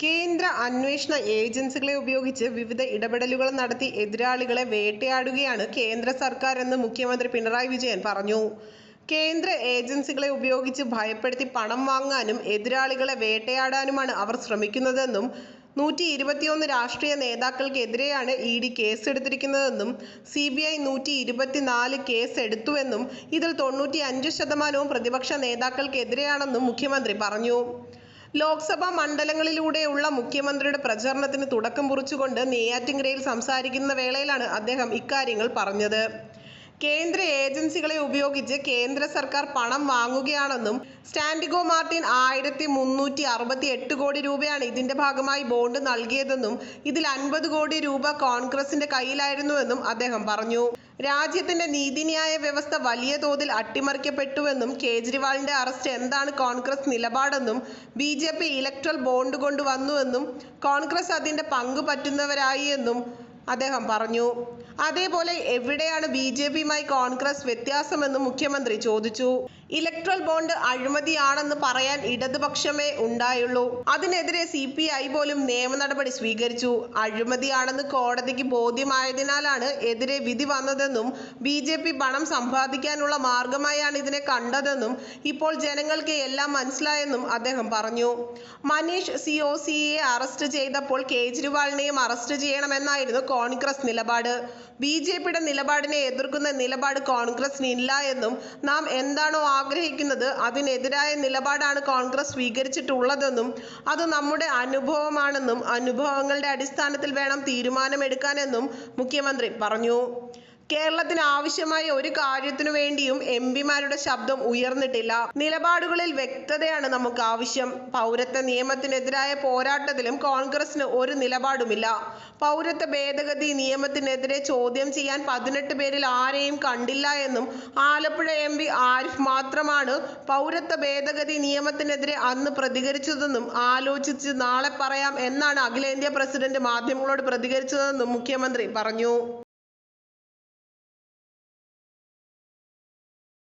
കേന്ദ്ര അന്വേഷണ ഏജൻസികളെ ഉപയോഗിച്ച് വിവിധ ഇടപെടലുകൾ നടത്തി എതിരാളികളെ വേട്ടയാടുകയാണ് കേന്ദ്ര സർക്കാരെന്ന് മുഖ്യമന്ത്രി പിണറായി വിജയൻ പറഞ്ഞു. കേന്ദ്ര ഏജൻസികളെ ഉപയോഗിച്ച് ഭയപ്പെടുത്തി പണം വാങ്ങാനും എതിരാളികളെ വേട്ടയാടാനുമാണ് അവർ ശ്രമിക്കുന്നതെന്നും 121 രാഷ്ട്രീയ നേതാക്കൾക്കെതിരെയാണ് ED കേസെടുത്തിരിക്കുന്നതെന്നും CBI 124 കേസ് എടുത്തുവെന്നും ഇതിൽ 95% പ്രതിപക്ഷ നേതാക്കൾക്കെതിരെയാണെന്നും മുഖ്യമന്ത്രി പറഞ്ഞു. ലോക്സഭാ മണ്ഡലങ്ങളിലൂടെയുള്ള മുഖ്യമന്ത്രിയുടെ പ്രചരണത്തിന് തുടക്കം കുറിച്ചുകൊണ്ട് നെയ്യാറ്റിൻകരയിൽ സംസാരിക്കുന്ന വേളയിലാണ് അദ്ദേഹം ഇക്കാര്യങ്ങൾ പറഞ്ഞത്. കേന്ദ്ര ഏജൻസികളെ ഉപയോഗിച്ച് കേന്ദ്ര സർക്കാർ പണം വാങ്ങുകയാണെന്നും സ്റ്റാൻഡിഗോ മാർട്ടിൻ 1368 കോടി രൂപയാണ് ഇതിന്റെ ഭാഗമായി ബോണ്ട് നൽകിയതെന്നും ഇതിൽ 50 കോടി രൂപ കോൺഗ്രസിന്റെ കയ്യിലായിരുന്നുവെന്നും അദ്ദേഹം പറഞ്ഞു. രാജ്യത്തിന്റെ നീതിന്യായ വ്യവസ്ഥ വലിയ തോതിൽ അട്ടിമറിക്കപ്പെട്ടുവെന്നും കേജ്രിവാളിന്റെ അറസ്റ്റ് എന്താണ് കോൺഗ്രസ് നിലപാടെന്നും BJP ഇലക്ട്രൽ ബോണ്ട് കൊണ്ടുവന്നുവെന്നും കോൺഗ്രസ് അതിന്റെ പങ്ക് പറ്റുന്നവരായി എന്നും അദ്ദേഹം പറഞ്ഞു. അതേപോലെ എവിടെയാണ് BJPയുമായി കോൺഗ്രസ് വ്യത്യാസമെന്നും മുഖ്യമന്ത്രി ചോദിച്ചു. ഇലക്ട്രൽ ബോണ്ട് അഴിമതിയാണെന്ന് പറയാൻ ഇടതുപക്ഷമേ ഉണ്ടായുള്ളൂ. അതിനെതിരെ CPI പോലും നിയമ നടപടി സ്വീകരിച്ചു. അഴിമതിയാണെന്ന് കോടതിക്ക് ബോധ്യമായതിനാലാണ് എതിരെ വിധി വന്നതെന്നും BJP പണം സമ്പാദിക്കാനുള്ള മാർഗമായാണ് ഇതിനെ കണ്ടതെന്നും ഇപ്പോൾ ജനങ്ങൾക്ക് എല്ലാം മനസ്സിലായെന്നും അദ്ദേഹം പറഞ്ഞു. മനീഷ് COCയെ അറസ്റ്റ് ചെയ്തപ്പോൾ കേജ്രിവാളിനെയും അറസ്റ്റ് ചെയ്യണമെന്നായിരുന്നു കോൺഗ്രസ് നിലപാട്. BJPയുടെ നിലപാടിനെ എതിർക്കുന്ന നിലപാട് കോൺഗ്രസിനില്ല എന്നും നാം എന്താണോ ആഗ്രഹിക്കുന്നത് അതിനെതിരായ നിലപാടാണ് കോൺഗ്രസ് സ്വീകരിച്ചിട്ടുള്ളതെന്നും അത് നമ്മുടെ അനുഭവമാണെന്നും അനുഭവങ്ങളുടെ അടിസ്ഥാനത്തിൽ വേണം തീരുമാനമെടുക്കാനെന്നും മുഖ്യമന്ത്രി പറഞ്ഞു. കേരളത്തിന് ആവശ്യമായ ഒരു കാര്യത്തിനു വേണ്ടിയും MPമാരുടെ ശബ്ദം ഉയർന്നിട്ടില്ല. നിലപാടുകളിൽ വ്യക്തതയാണ് നമുക്ക് ആവശ്യം. പൗരത്വ നിയമത്തിനെതിരായ പോരാട്ടത്തിലും കോൺഗ്രസിന് ഒരു നിലപാടുമില്ല. പൗരത്വ ഭേദഗതി നിയമത്തിനെതിരെ ചോദ്യം ചെയ്യാൻ 18 പേരിൽ ആരെയും കണ്ടില്ല എന്നും ആലപ്പുഴ MP ആരിഫ് മാത്രമാണ് പൗരത്വ ഭേദഗതി നിയമത്തിനെതിരെ അന്ന് പ്രതികരിച്ചതെന്നും ആലോചിച്ച് നാളെ പറയാം എന്നാണ് അഖിലേന്ത്യാ പ്രസിഡന്റ് മാധ്യമങ്ങളോട് പ്രതികരിച്ചതെന്നും മുഖ്യമന്ത്രി പറഞ്ഞു.